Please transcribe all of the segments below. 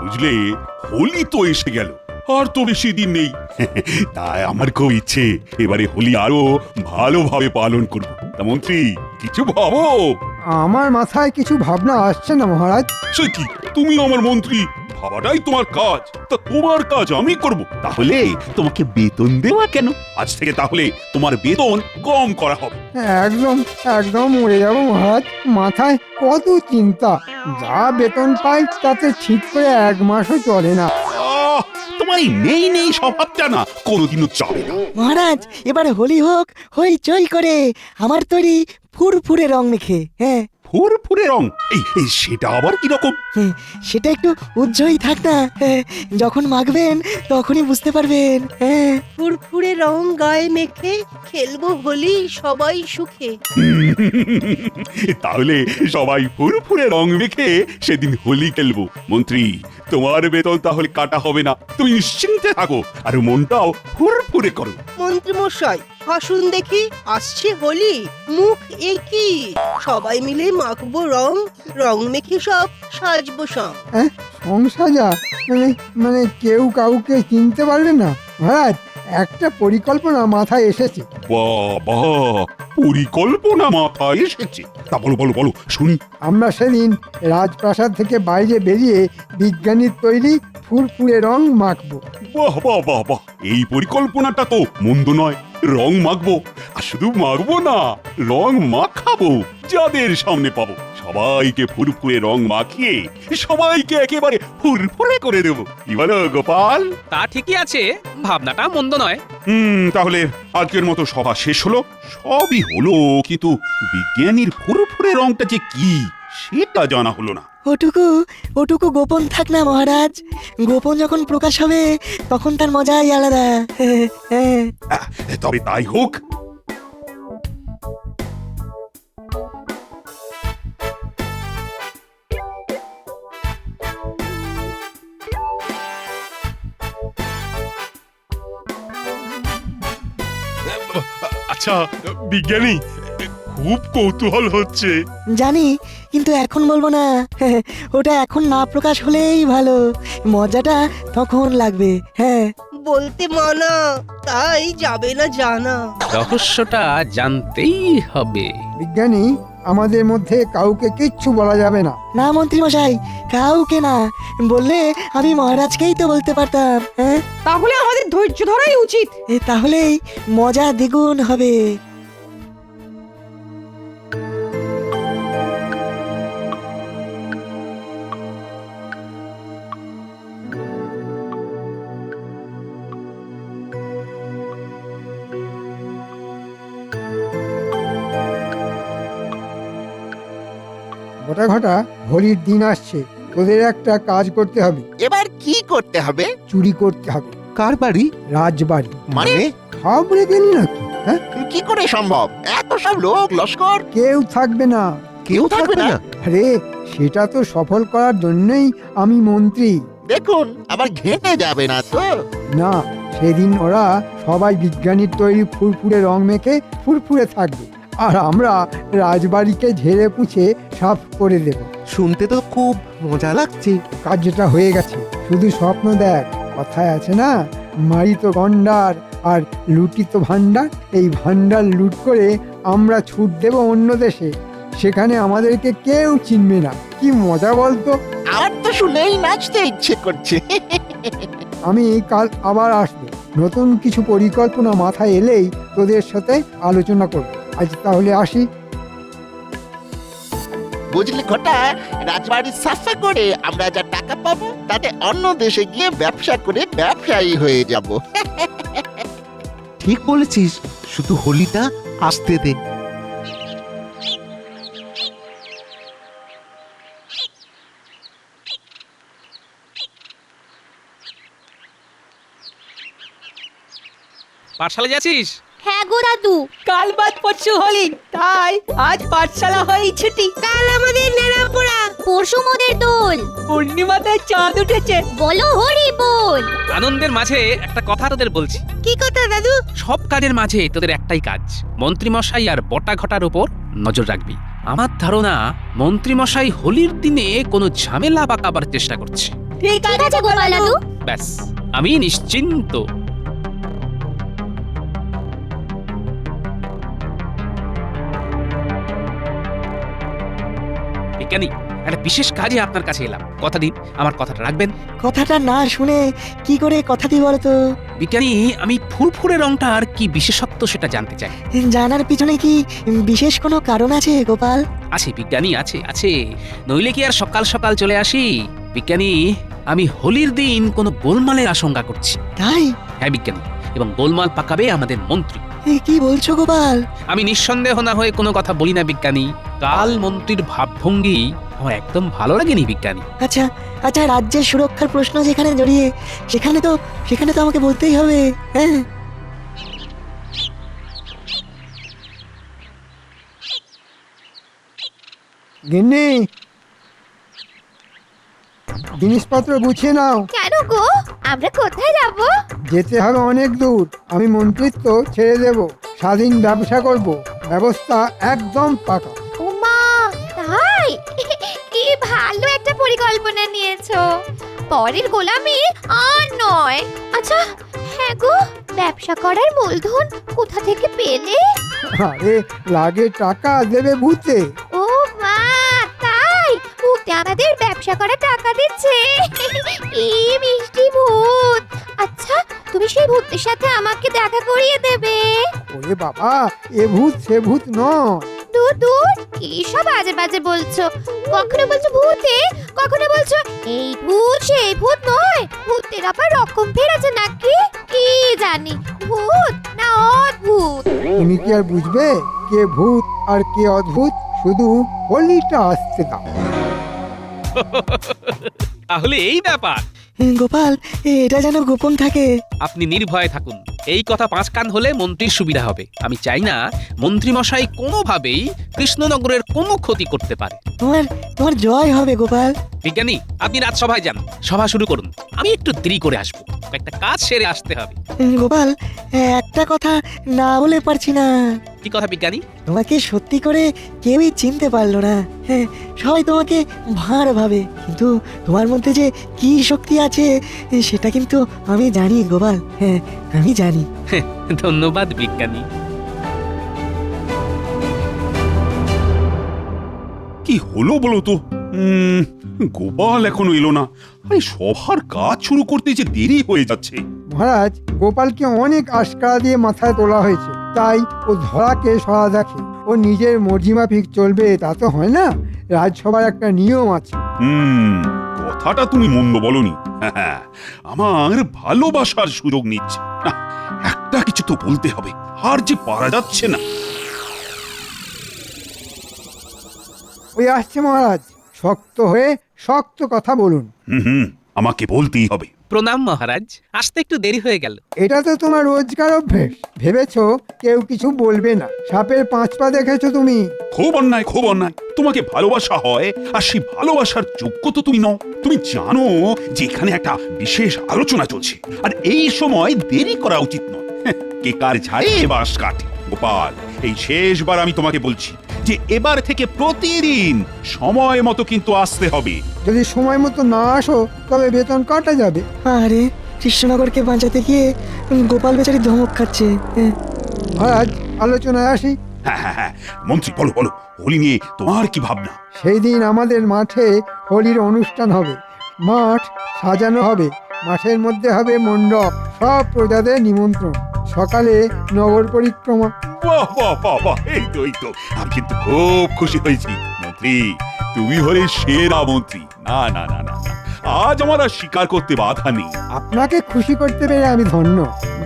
বুঝলে, হোলি তো এসে গেল, আর তো বেশি দিন নেই। তাই আমার খুব ইচ্ছে এবারে হোলি আরো ভালোভাবে পালন করব। তা মন্ত্রী, কিছু ভাবো। আমার মাথায় কিছু ভাবনা আসছে না মহারাজ। সে কি, তুমি আমার মন্ত্রী, ভাবাটাই তোমার কাজ। তা তোমার কাজ আমি করব, তাহলে তোমাকে বেতন দেওয়া কেন? আজ থেকে তাহলে তোমার বেতন কম করা হবে। একদম একদম মরে যাবো মহারাজ। মাথায় কত চিন্তা, যা বেতন পাই তাতে ঠিক করে 1 মাসও চলে না। তোমার এই নেই নেই স্বভাবটা না কোনোদিনও চলে না। মহারাজ, এবারে হোলি হোক হইচই করে, আমার তৈরি ফুরফুরে রং মেখে। হ্যাঁ, ফুরফুরে রং, এই সেটা আবার কি রকম? সেটা একটু উজ্জ্বলই থাক না। যখন মাখবেন তখনই বুঝতে পারবেন। হ্যাঁ, ফুরফুরে রং গায়ে মেখে খেলবো হোলি সবাই সুখে। তাহলে সবাই ফুরফুরে রং মেখে সেদিন হোলি খেলবো। মন্ত্রী, তোমার বেতন তাহলে কাটা হবে না, তুমি নিশ্চিন্তে থাকো, আর মনটাও ফুরফুরে করো। মন্ত্রী মশাই, হাসুন দেখি, আসছে হোলি, মুখ একই, সবাই মিলে মাখবো রং, রং মেখে সব সাজবো সব। সংসাজা মানে মানে কেউ কাউকে চিনতে পারবে না মহারাজ। একটা পরিকল্পনা মাথায় এসেছে। বাবা, পরিকল্পনা মাথায় এসেছে? তা বলো বলো বলো শুনি। আমরা সেদিন রাজপ্রাসাদ থেকে বাইরে বেরিয়ে বিজ্ঞানীর তৈরি ফুরফুরে রং মাখবো। বাহ বাহ বাহ বাহ, এই পরিকল্পনাটা তো মন্দ নয়। রং মাখবো, আর শুধু মাখবো না, রং মাখাবো। যাদের সামনে পাবো সবাইকে ফুরফুরে রং মাখিয়ে সবাইকে একেবারে ফুরফুরে করে দেবো। কি বলো গোপাল? তা ঠিকই আছে, ভাবনাটা মন্দ নয়। তাহলে আজকের মতো সভা শেষ হলো। সবই হলো, কিন্তু বিজ্ঞানীর ফুরফুরে রংটা যে কি সেটা জানা হলো না। ওটুকু ওটুকু গোপন থাক না মহারাজ। গোপন যখন প্রকাশ হবে তখন তার মজাই আলাদা। হ্যাঁ, তবে তাই হোক। আচ্ছা বিজ্ঞানী, খুব কৌতূহল হচ্ছে। জানি, কিন্তু এখন বলবো না। ওটা এখন না প্রকাশ হলেই ভালো, মজাটা তখন লাগবে। হ্যাঁ, বলতে মানা, তাই যাবে না জানা। রহস্যটা জানতেই হবে। বিজ্ঞানী, আমাদের মধ্যে কাউকে কিচ্ছু বলা যাবে না। না মন্ত্রী মশাই, কাউকে না বললে আমি মহারাজকেই তো বলতে পারতাম। হ্যাঁ, তাহলে আমাদের ধৈর্য ধরাই উচিত। তাহলেই মজা দ্বিগুণ হবে। গোটা ঘটা, হোলির দিন আসছে, তোদের একটা কাজ করতে হবে। এবার কি করতে হবে? চুরি করতে হবে। কার বাড়ি? রাজবাড়ি। মানে খাবড়ে গেলি নাকি? হ্যাঁ, কি করে সম্ভব? এত সব লোক লস্কর, কেউ থাকবে না। কেউ থাকবে না? আরে, সেটা তো সফল করার জন্যই আমি মন্ত্রী। দেখুন, আবার ঘেঁটে যাবে না তো? না, সেদিন ওরা সবাই বিজ্ঞানীর তৈরি ফুরফুরে রং মেখে ফুরফুরে থাকবে, আর আমরা রাজবাড়িকে ঝেড়ে পুছে সাফ করে দেব। শুনতে তো খুব মজা লাগছে। কাজটা হয়ে গেছে, শুধু স্বপ্ন দেখ। কথায় আছে না, মারিত গন্ডার আর লুটিত ভান্ডার। এই ভান্ডার লুট করে আমরা ছুট দেব অন্য দেশে, সেখানে আমাদেরকে কেউ চিনবে না। কি মজা বলতো? আমার তো শুনেই নাচতে ইচ্ছে করছে। আমি কাল আবার আসবো, নতুন কিছু পরিকল্পনা মাথায় এলেই তোদের সাথে আলোচনা করব। আজ তাহলে আসি। বুঝলি ঘটা, রাজবাড়ি সাফা করে আমরা যা টাকা পাবো তাতে অন্য দেশে গিয়ে ব্যবসা করে ব্যবসায়ী হয়ে যাব। ঠিক বলেছিস, শুধু হোলিটা আসতে দে। পাঠশালা যাচ্ছিস? হ্যাঁ গো দাদু, কাল বাদ পরশু হোলি, তাই আজ পাঠশালা হয়ে ছুটি। কাল আমাদের নেড়াপোড়া, পরশু মোদের দোল, পূর্ণিমাতে চাঁদ উঠেছে, বলো হরি বল। আনন্দের মাঝে একটা কথা তোদের বলছি। কি কথা দাদু? সব কাজের মাঝে তোদের একটাই কাজ, মন্ত্রী মশাই আর বটা ঘটার উপর নজর রাখবি। আমার ধারণা মন্ত্রীমশাই হোলির দিনে কোনো ঝামেলা পাকাবার চেষ্টা করছে। ঠিক আছে গোপাল দাদু। ব্যাস, আমি নিশ্চিন্ত। বিজ্ঞানী, একটা বিশেষ কাজে আপনার কাছে এলাম। কথা দিন আমার কথাটা রাখবেন। কথাটা না শুনে কি করে কথা দিই বলতো? বিজ্ঞানী, আমি ফুরফুরে রংটার কি বিশেষত্ব সেটা জানতে চাই। জানার পিছনে কি বিশেষ কোনো কারণ আছে গোপাল? আছে বিজ্ঞানী, আছে আছে, নইলে কি আর সকাল সকাল চলে আসি। বিজ্ঞানী, আমি হোলির দিন কোনো গোলমালের আশঙ্কা করছি। তাই? হ্যাঁ বিজ্ঞানী, এবং গোলমাল পাকাবে আমাদের মন্ত্রী। কি বলছো গোপাল? আমি নিঃসন্দেহ না হয়ে কোনো কথা বলি না বিজ্ঞানী। কাল মন্ত্রীর ভাবভঙ্গি আমার একদম ভালো লাগেনি বিজ্ঞানী। আচ্ছা আচ্ছা, রাজ্যের সুরক্ষার প্রশ্ন যেখানে জড়িয়ে সেখানে তো আমাকে বলতেই হবে। হ্যাঁ, গিন্নি, জিনিসপত্র গুছিয়ে নাও। কেন গো, আমরা কোথায় যাব? যেতে হবে অনেক দূর। আমি মন্ত্রিত্ব ছেড়ে দেব, স্বাধীন ব্যবসা করব। ব্যবস্থা একদম পাকা। ওমা, তাই? কি ভালো একটা পরিকল্পনা নিয়েছো। পরের গোলামি আর নয়। আচ্ছা, হ্যাঁ গো, ব্যবসা করার মূলধন কোথা থেকে পেলে? আরে লাগে টাকা দেবে ভূতে। ও মা, তাই? ভূতে আমাদের ব্যবসা করার টাকা দিচ্ছে। কি মিষ্টি ভূত। আচ্ছা, তুমি সেই ভূতের সাথে আমাকে দেখা করিয়ে দেবে? ওরে বাবা, এ ভূত সে ভূত নয়। দূর দূর, কি সব বাজে বাজে বলছো। কখনো বলছো ভূতে, কখনো বলছো এই ভূত সেই ভূত নয়। ভূতের আবার রকম ফেরেছে নাকি? কি জানি, ভূত না অদ্ভুত। তুমি কি আর বুঝবে কে ভূত আর কে অদ্ভুত? শুধু হোলিটা আসতে দাও। তাহলে এই ব্যাপার। গোপাল, এটা যেন গোপন থাকে। আপনি নির্ভয়ে থাকুন। এই কথা 5 কান হলে মন্ত্রীর সুবিধা হবে। আমি চাই না মন্ত্রীমশাই কোনোভাবেই কৃষ্ণনগরের কোনো ক্ষতি করতে পারে। তোমার জয় হবে গোপাল। বিজ্ঞানী, আপনি রাজসভায় যান, সভা শুরু করুন। আমি একটু দেরি করে আসবো, একটা কাজ সেরে আসতে হবে। গোপাল, একটা কথা না বলে পারছি না। কি কথা বিজ্ঞানী? তোমাকে সত্যি করে কেউই চিনতে পারলো না। হ্যাঁ, সবাই তোমাকে ভাঁড় ভাবে, কিন্তু তোমার মধ্যে যে কি শক্তি আছে সেটা কিন্তু আমি জানি গোপাল। হ্যাঁ, আমি জানি। ধন্যবাদ বিজ্ঞানী। কি হলো বলো তো? গোপাল এখনো এলো না। আরে সবার কাজ শুরু করতে যে দেরি হয়ে যাচ্ছে। মহারাজ, গোপালকে অনেক আশকারা দিয়ে মাথায় তোলা হয়েছে, তাই ও ধরাকে সরা দেখে। ও নিজের মর্জি মাফিক চলবে তা তো হয় না। রাজসভার একটা নিয়ম আছে। কথাটা তুমি মন্দ বলনি। হ্যাঁ, আমার ভালোবাসার সুযোগ নিচ্ছে না। একটা কিছু তো বলতে হবে, আর যে পারা যাচ্ছে না। ওই আসছে মহারাজ, শক্ত হয়ে শক্ত কথা বলুন। আমাকে বলতেই হবে। প্রণাম মহারাজ, আসতে একটু দেরি হয়ে গেল। এটা তো তোমার রোজকার অভ্যেস। ভেবেছো কেউ কিছু বলবে না। সাপের 5 পা দেখেছো তুমি? খুব অন্যায়, খুব অন্যায়। তোমাকে ভালোবাসা হয়, আর সেই ভালোবাসার যোগ্য তো তুমি নও। তুমি জানো যে এখানে একটা বিশেষ আলোচনা চলছে, আর এই সময় দেরি করা উচিত নয়। কে কার ঝাড়ে বাঁশ কাটে। গোপাল, এই শেষবার আমি তোমাকে বলছি যে এবার থেকে প্রতিদিন সময় মতো কিন্তু আসতে হবে। যদি সময় মতো না আসো তবে বেতন কাটা যাবে। আরে, কৃষ্ণনগরকে বাঁচাতে গিয়ে গোপাল বেচারি ধমক খাচ্ছে। মহারাজ, আলোচনায় আসি। হ্যাঁ, মন্ত্রী বলো বলো, হোলি নিয়ে তোমার কি ভাবনা? সেই দিন আমাদের মাঠে হোলির অনুষ্ঠান হবে। মাঠ সাজানো হবে, মাঠের মধ্যে হবে মণ্ডপ, সব প্রজাদের নিমন্ত্রণ। সকালে নগর পরিক্রমা। বাহ বাহ বাহ বাহ, এই তো আমি কিন্তু খুব খুশি হয়েছি। মন্ত্রী, তুমি হলে সেরা মন্ত্রী। না না না না, আজ আমার আর স্বীকার করতে বাধা নেই। আপনাকে খুশি করতে পেরে আমি ধন্য।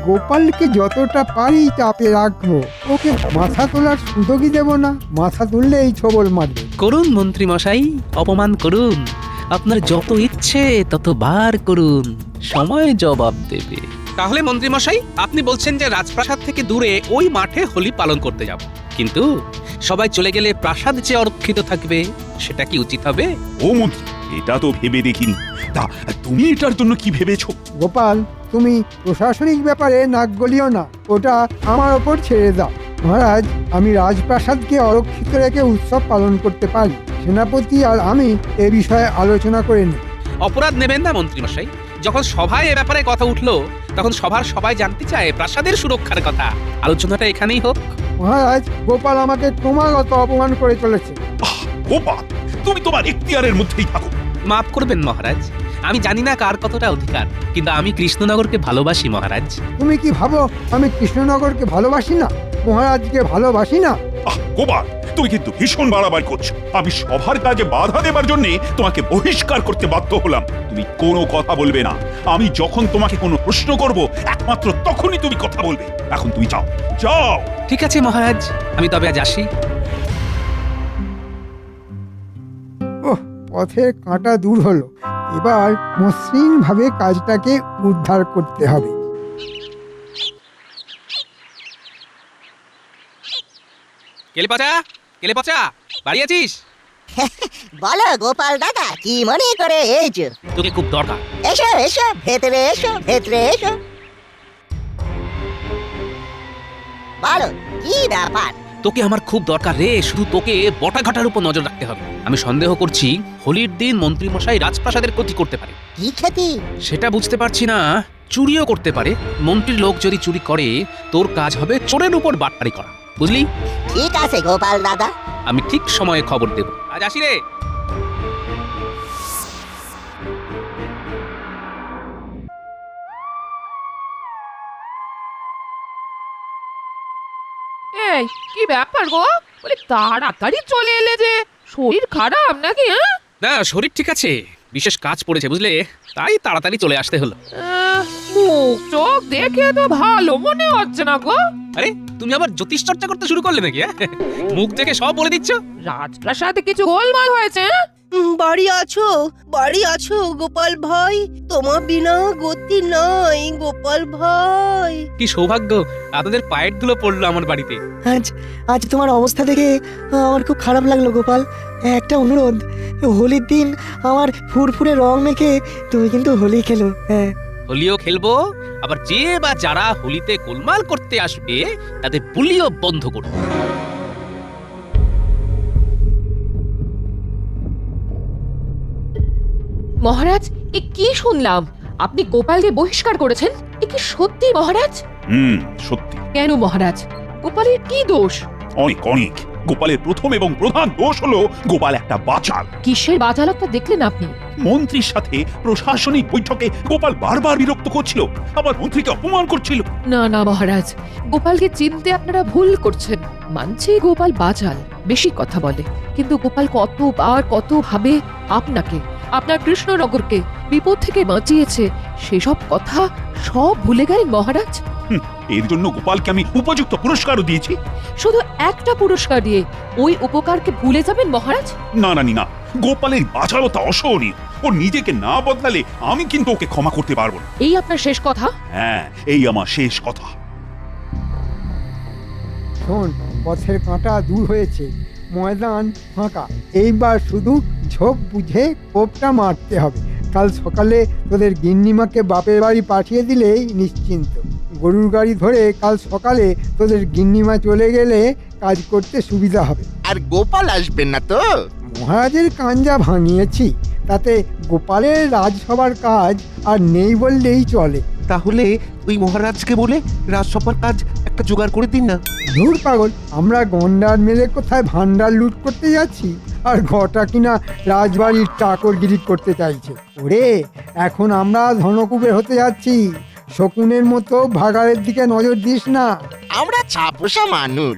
গোপালকে যতটা পারি চাপে রাখবো। ওকে মাথা তোলার সুযোগই দেব না। মাথা তুললে এই ছবল মারবে। করুন মন্ত্রীমশাই, অপমান করুন। আপনার যত ইচ্ছে তত বার করুন, সময় জবাব দেবে। তাহলে মন্ত্রীমশাই, আপনি বলছেন যে রাজপ্রাসাদ থেকে দূরে ওই মাঠে হোলি পালন করতে যাব, কিন্তু সবাই চলে গেলে প্রাসাদ যে অরক্ষিত থাকবে, সেটা কি উচিত হবে? ও মন্ত্রী, এটা তো ভেবে দেখিনি। তা তুমি এটার জন্য কি ভেবেছো? গোপাল, তুমি প্রশাসনিক ব্যাপারে নাক গলিও না। ওটা আমার ওপর ছেড়ে দাও। মহারাজ, আমি রাজপ্রাসাদকে অরক্ষিত রেখে উৎসব পালন করতে পারি। সেনাপতি আর আমি এ বিষয়ে আলোচনা করে নিই। অপরাধ নেবেন না মন্ত্রীমশাই। যখন সভায় এ ব্যাপারে কথা উঠলো তখন সভার সবাই জানতে চায় প্রাসাদের সুরক্ষার কথা। আলোচনাটা এখানেই হোক। মহারাজ, গোপাল আমাকে ক্রমাগত অপমান করে চলেছে। গোপাল, তুমি তোমার এখতিয়ারের মধ্যেই থাকো। মাফ করবেন মহারাজ, আমি জানি না কার কতটা অধিকার, কিন্তু আমি কৃষ্ণনগরকে ভালোবাসি মহারাজ। তুমি কি ভাবো আমি কৃষ্ণনগরকে ভালোবাসি না, মহারাজকে ভালোবাসি না? গোপাল, তুমি কিন্তু ভীষণ বাড়াবাড়ি করছো। আমি সভার কাজে বাধা দেবার জন্য তোমাকে বহিষ্কার করতে বাধ্য হলাম। তুমি কোনো কথা বলবে না। আমি যখন তোমাকে কোনো প্রশ্ন করব একমাত্র তখনই তুমি কথা বলবে। এখন তুমি যাও, যাও। ঠিক আছে মহারাজ, আমি তবে আজ আসি। ওহ, পথের কাঁটা দূর হলো। এবার মসৃণ ভাবে কাজটাকে উদ্ধার করতে হবে। কেলে পচা বাড়ি আছিস? বলো গোপাল দাদা, কি মনে করে এসো? তোকে খুব দরকার। এসো এসো, ভেতরে এসো, ভেতরে এসো। বলো, কি ব্যাপার? তোকে আমার খুব দরকার রে। শুধু তোকে বটাঘাটার উপর নজর রাখতে হবে। আমি সন্দেহ করছি হোলির দিন মন্ত্রীমশাই রাজপ্রাসাদের ক্ষতি করতে পারে। কি ক্ষতি? সেটা বুঝতে পারছি না। চুরিও করতে পারে। মন্ত্রীর লোক যদি চুরি করে, তোর কাজ হবে চোরের উপর বাটপারি করা, বুঝলি? ঠিক আছে গোপাল দাদা। আমি ঠিক সময়ে খবর দেব। আজ আসি রে। এই কি ব্যাপার গো? বলে তাড়াতাড়ি চলে এলে যে, শরীর খারাপ নাকি? হ্যাঁ, না, শরীর ঠিক আছে, বিশেষ কাজ পড়েছে বুঝলে, তাই তাড়াতাড়ি চলে আসতে হলো। মুখ চোখ দেখে তো ভালো মনে হচ্ছে না গো। আরে তুমি আবার জ্যোতিষ চর্চা করতে শুরু করলে নাকি? মুখ দেখে সব বলে দিচ্ছ। রাজপ্রাসাদে কিছু গোলমাল হয়েছে? বাড়ি আছো, বাড়ি আছো গোপাল ভাই? তোমার বিনা গতি নাই গোপাল ভাই। কি সৌভাগ্য, আপনাদের পায়ের ধুলো পড়লো আমার বাড়িতে। আজ আজ তোমার অবস্থা দেখে আমার খুব খারাপ লাগলো গোপাল। একটা অনুরোধ, হোলির দিন আমার ফুরফুরে রং মেখে তুমি কিন্তু হোলি খেলো। হ্যাঁ, হোলিও খেলবো, আবার যে বা যারা হোলিতে গোলমাল করতে আসবে তাদের বুলিও বন্ধ করবো। মহারাজ, এ কি শুনলাম? আপনি গোপালকে বহিষ্কার করেছেন? এ কি সত্যি মহারাজ? সত্যি। কেন মহারাজ, গোপালের কি দোষ? অনেক অনেক। গোপালের প্রথম এবং প্রধান দোষ হলো গোপাল একটা বাচাল। কিসের বাচালতা দেখলেন আপনি? মন্ত্রীর সাথে প্রশাসনিক বৈঠকে গোপাল বারবার বিরক্ত করছিল, আবার মন্ত্রীকে অপমান করছিল। না না মহারাজ, গোপালকে চিনতে আপনারা ভুল করছেন। মানছি গোপাল বাচাল, বেশি কথা বলে, কিন্তু গোপাল কতবার কতভাবে আপনাকে, আপনার কৃষ্ণনগরকে বিপদ থেকে বাঁচিয়েছে, সেসব কথা সব ভুলে গেলেন মহারাজ? এর জন্য গোপালকে আমি উপযুক্ত পুরস্কারও দিয়েছি। শুধু একটা পুরস্কার দিয়ে ওই উপকারকে ভুলে যাবেন মহারাজ? না রানী না, গোপালের বাচালতা অসহনীয়। ও নিজেকে না বদলালে আমি কিন্তু ওকে ক্ষমা করতে পারবো না। এই আপনার শেষ কথা? হ্যাঁ, এই আমার শেষ কথা। শোন, পথের কাঁটা দূর হয়েছে, ময়দান ফাঁকা। এইবার শুধু ঝোপ বুঝে কোপটা মারতে হবে। কাল সকালে তোদের গিন্নিমাকে বাপের বাড়ি পাঠিয়ে দিলেই নিশ্চিন্ত। গরুর গাড়ি ধরে কাল সকালে তোদের গিন্নিমা চলে গেলে কাজ করতে সুবিধা হবে। আর গোপাল আসবে না তো? মহারাজের কাঞ্জা ভাঙিয়েছি, তাতে গোপালের রাজসভার কাজ আর নেই বললেই চলে। তাহলে ওই মহারাজকে বলে রাজসভার কাজ একটা জোগাড় করে দিন না। ধুর পাগল, আমরা গন্ডার মেলে কোথায় ভান্ডার লুট করতে যাচ্ছি, আর ঘটা কিনা রাজবাড়ির চাকরগিরি করতে চাইছে। ওরে, এখন আমরা ধনকুবের হতে যাচ্ছি। শকুনের মতো ভাগাড়ের দিকে নজর দিস না। আমরা ছাপোষা মানুষ।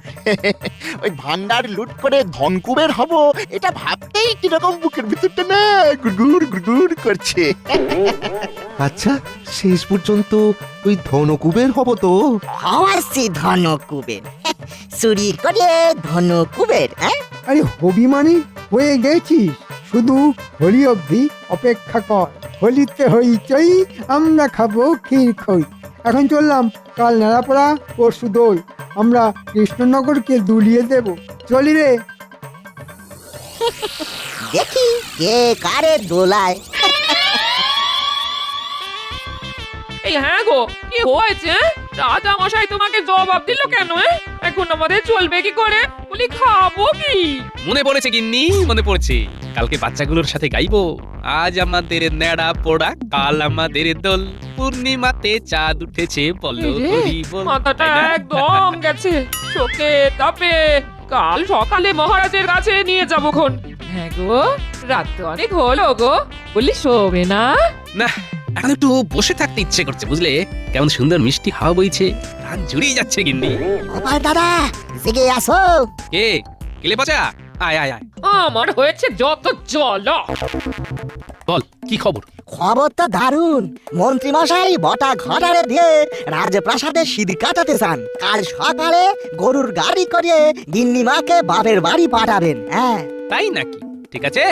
ওই ভান্ডার লুট করে ধনকুবের হব, এটা ভাবতেই কিরকম বুকের ভিতরটা না গুড়গুড় গুড়গুড় করছে। আচ্ছা, শেষ পর্যন্ত ওই ধনকুবের হব তো? হওয়াছি ধনকুবের, চুরি করে ধনকুবের। আরে হবি মানে হয়ে গেছিস, শুধু হোলি অবধি অপেক্ষা কর। হোলিতে হইচই, আমরা খাবো ক্ষীর খই। এখন চললাম, কাল নেড়াপড়া পরশু দোল, আমরা কৃষ্ণনগরকে দুলিয়ে দেব। চলি রে। দেখি কে কারে দোলায়। এই হ্যাঁ গো, কি হয়েছে? রাজা মশাই তোমাকে জবাব দিল কেন? এখন আমাদের চলবে কি করে? বলি খাবো কি? মনে পড়েছে গিন্নি, মনে পড়েছে। কালকে বাচ্চাগুলোর সাথে গাইবো, আজ আমাদের নেড়া পোড়া, কাল আমাদের দোল, পূর্ণিমাতে চাঁদ উঠেছে, বলো এই রে, হরি বল। মাথাটা তাই না? একদম গেছে শোকে তাপে। কাল সকালে মহারাজের কাছে নিয়ে যাবো খন। হ্যাঁ গো, রাত তো অনেক হলো গো। বলি শোবে না? না, এখন একটু বসে থাকতে ইচ্ছে করছে, বুঝলে? কেমন সুন্দর মিষ্টি হাওয়া বইছে, প্রাণ জুড়িয়ে যাচ্ছে গিন্নি। গোপাল দাদা, জেগে আসো। কে কেলে পচা? আয় আয় আয়, আমার হয়েছে যত জল। বল কি খবর? খবর তো দারুণ। মন্ত্রী মশাই বটা ঘটারে দিয়ে রাজপ্রাসাদে সিঁড়ি কাটাতে চান। কাল সকালে গরুর গাড়ি করে গিন্নিমাকে বাপের বাড়ি পাঠাবেন। হ্যাঁ, তাই নাকি? ঠিক আছে,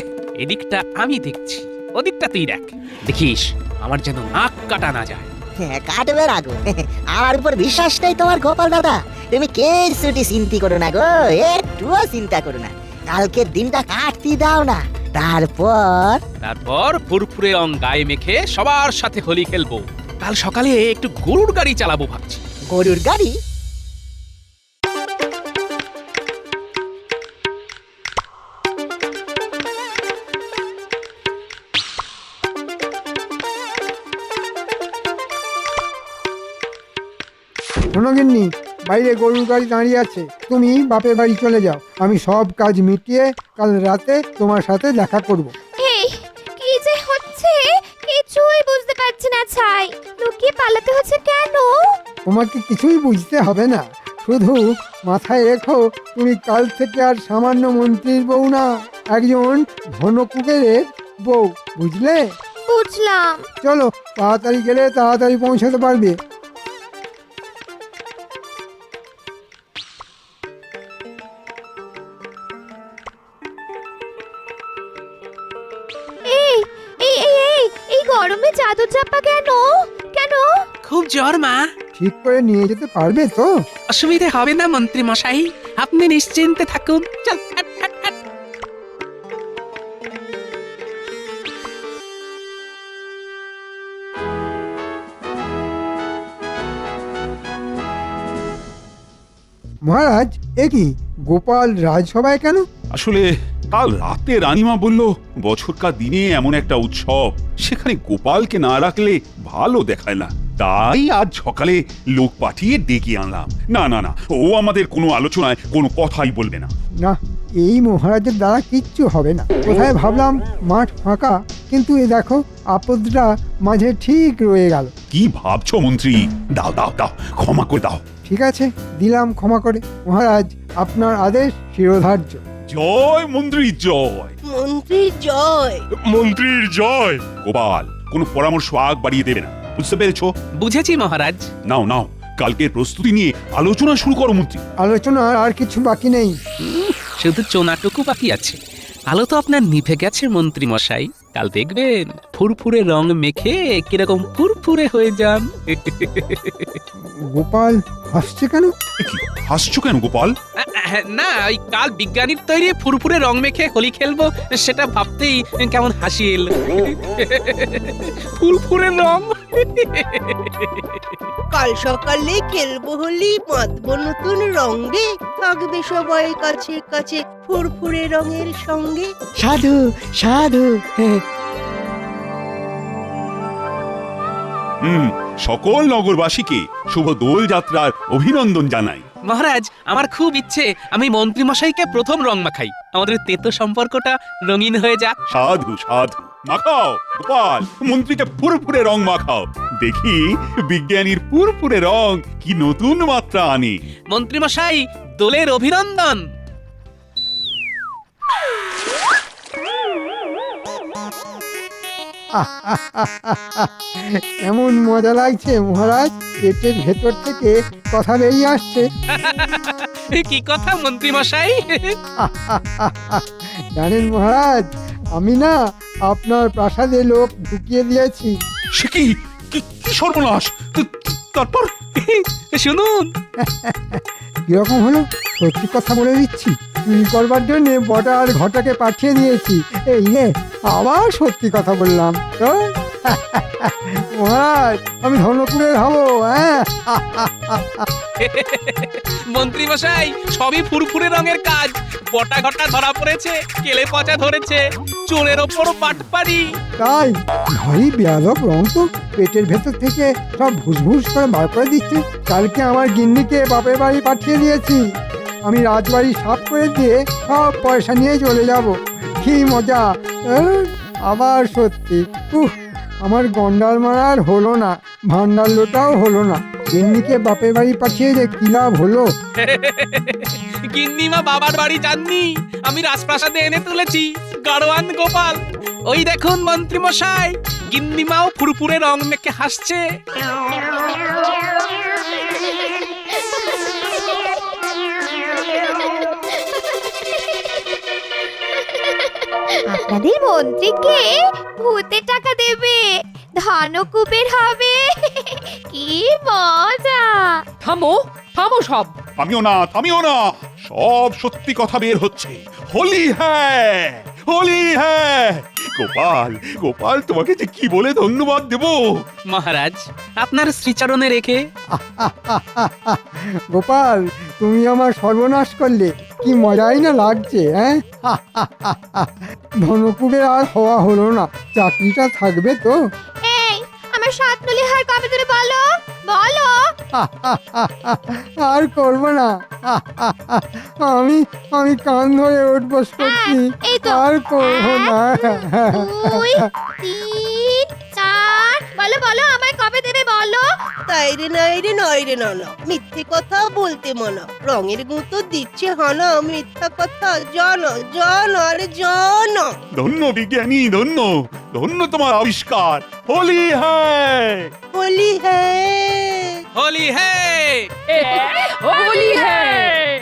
এদিকটা আমি দেখছি, ওদিকটা তুই দেখ। দেখিস আমার যেন নাক কাটা না যায়। হ্যাঁ, কাটবে না গো। আমার উপর বিশ্বাস নেই তোমার গোপাল দাদা? তুমি কে ছুটি চিন্তা করো না গো, একটুও চিন্তা করো না। কালকের দিনটা কাটতে দাও না, তারপর ফুরফুরে রং গায়ে মেখে সবার সাথে হোলি খেলবো। কাল সকালে একটু গরুর গাড়ি চালাবো ভাবছি। গরুর গাড়ি? শোনো গিন্নি, বাইরে গরুর গাড়ি দাঁড়িয়ে আছে, তুমি বাপের বাড়ি চলে যাও। আমি সব কাজ মিটিয়ে কাল রাতে তোমার সাথে দেখা করব। এই কি যে হচ্ছে কিছুই বুঝতে পারছি না ছাই। লুকিয়ে পালাতে হচ্ছে কেন? তোমাকে কিছুই বুঝতে হবে না, শুধু মাথায় রেখো তুমি কাল থেকে আর সামান্য মন্ত্রীর বউ না, একজন ধনকুবেরের বউ, বুঝলে? বুঝলাম। চলো, তাড়াতাড়ি গেলে তাড়াতাড়ি পৌঁছাতে পারবে। এই এই এই এই এই গরমে চাদর চাপা কেন? কেন? খুব জ্বর মা। ঠিক করে নিয়ে যেতে পারবে তো? অসুবিধে হবে না মন্ত্রী মশাই, আপনি নিশ্চিন্তে থাকুন। চল হাট, হাট, হাট। মহারাজ, এ কি গোপাল রাজসভায় কেন? আসলে কাল রাতে রানীমা বলল বছরকার দিনে এমন একটা উৎসব, সেখানে গোপালকে না রাখলে ভালো দেখায় না। তাই আজ সকালে লোক পাঠিয়ে ডেকে আনলাম। না না না, ও আমাদের কোনো আলোচনায় কোনো কথাই বলবে না। না, এই মহারাজের দ্বারা কিচ্ছু হবে না। কোথায় ভাবলাম মাঠ ফাঁকা, কিন্তু এ দেখো আপদটা মাঝে ঠিক রয়ে গেল। কি ভাবছো মন্ত্রী? দাও দাও দাও, ক্ষমা করে দাও। ঠিক আছে, দিলাম ক্ষমা করে। মহারাজ, আপনার আদেশ শিরোধার্য। জয় মন্ত্রী জয়। মন্ত্রীর জয়। মন্ত্রীর জয়। গোপাল কোনো পরামর্শ আগ বাড়িয়ে দেবে না, বুঝতে পেরেছো? বুঝেছি মহারাজ। নাও নাও, কালকের প্রস্তুতি নিয়ে আলোচনা শুরু করো মন্ত্রী। আলোচনার আর কিছু বাকি নেই। শুধু চোনাটুকু বাকি আছে। আলো তো আপনার নিভে গেছে মন্ত্রী মশাই। কাল দেখবেন ফুরফুরে রং মেখে কিরকম ফুরফুরে হয়ে যান। গোপাল হাসছে কেন? এ কি, হাসছো কেন গোপাল? না, ওই কাল বিজ্ঞানীর তৈরি ফুরফুরে রং মেখে হোলি খেলবো, সেটা ভাবতেই কেমন হাসি এলো। ফুরফুরে রং। কাল সকালে খেলবো হোলি, মাতবো নতুন রঙে, থাকবে সবাই কাছে কাছে ফুরফুরে রঙের সঙ্গে। সাধু সাধু। সকল নগরবাসীকে শুভ দোল যাত্রার অভিনন্দন জানাই। মহারাজ, আমার খুব ইচ্ছে আমি মন্ত্রী মশাইকে প্রথম রং মাখাই, আমাদের তেতো সম্পর্কটা রঙিন হয়ে যাক। সাধু সাধু, মাখাও গোপাল, মন্ত্রীকে ফুরফুরে রং মাখাও। দেখি বিজ্ঞানীর ফুরফুরে রং কি নতুন মাত্রা আনে। মন্ত্রী মশাই, দোলের অভিনন্দন। এমন মজা লাগছে মহারাজ, পেটের ভেতর থেকে কথা বেরিয়ে আসছে। কি কথা মন্ত্রী মশাই? জানেন মহারাজ, আমি না আপনার প্রাসাদে লোক ঢুকিয়ে দিয়েছি। সে কি, কি সর্বনাশ! তারপর শুনুন। কিরকম হলো? সত্যি কথা বলে দিচ্ছি, চুরি করবার জন্য বটা আর ঘটাকে পাঠিয়ে দিয়েছি। এই রে, আবার সত্যি কথা বললাম তো। মহারাজ, আমি ধনপুরের হবো। হ্যাঁ। মন্ত্রী মশাই সবই ফুরফুরে রঙের কাজ। বটা ঘটা ধরা পড়েছে, কেলে পচা ধরেছে, চোরের ওপর পাটপাড়ি। তাই ভারী বেয়াদব রং তো, পেটের ভেতর থেকে সব ভুসভুস করে বার করে দিচ্ছে। কালকে আমার গিন্নিকে বাপের বাড়ি পাঠিয়ে দিয়েছি, আমি রাজবাড়ি সাফ করে দিয়ে সব পয়সা নিয়ে চলে যাব। কি মজা! আবার সত্যি আমার গন্ডার মারার হলো না, ভান্ডার লোটাও হলো না। গিন্নিকে বাপের বাড়ি পাঠিয়ে যে কি লাভ হলো? গিন্নিমা বাবার বাড়ি যাননি, আমি রাজপ্রাসাদে এনে তুলেছি গাড়োয়ান গোপাল। ওই দেখুন মন্ত্রী মশাই, গিন্নিমাও ফুরফুরে রং মেখে হাসছে। আপনাদের মন্ত্রীকে ভূতে টাকা দেবে, ধনকুবের হবে। কি মজা! থামো থামো সব। থামিও না, থামিও না, সব সত্যি কথা বের হচ্ছে। হোলি হ্যাঁ, হোলি হ্যাঁ। গোপাল, গোপাল, তোমাকে যে কি বলে ধন্যবাদ দেব। মহারাজ, আপনার শ্রীচরণে রেখে। গোপাল, তুমি আমার সর্বনাশ করলে, কি মজাই না লাগছে। হ্যাঁ, ধনকুবের আর হওয়া হলো না, চাকরিটা থাকবে তো? এই, আমার সাতনলি হার কবে দেবে বলো বলো। আর করবো না। আমি আমি কান ধরে উঠবস করছি, এই তো। আর করবো না। 2 3 4 বলো বলো, আমায় কবে দেবে বলো। তাই রে নাই রে নয় রে না, মিথ্যে কথা বলতে মানা। রঙের গুঁতো দিচ্ছে হানা, মিথ্যা কথা জানো জানো আরে জানো। ধন্য বিজ্ঞানী, ধন্য, ধন্য তোমার আবিষ্কার। হোলি হ্যাঁ। হোলি হ্যাঁ। হোলি হে। হোলি হ্যায়।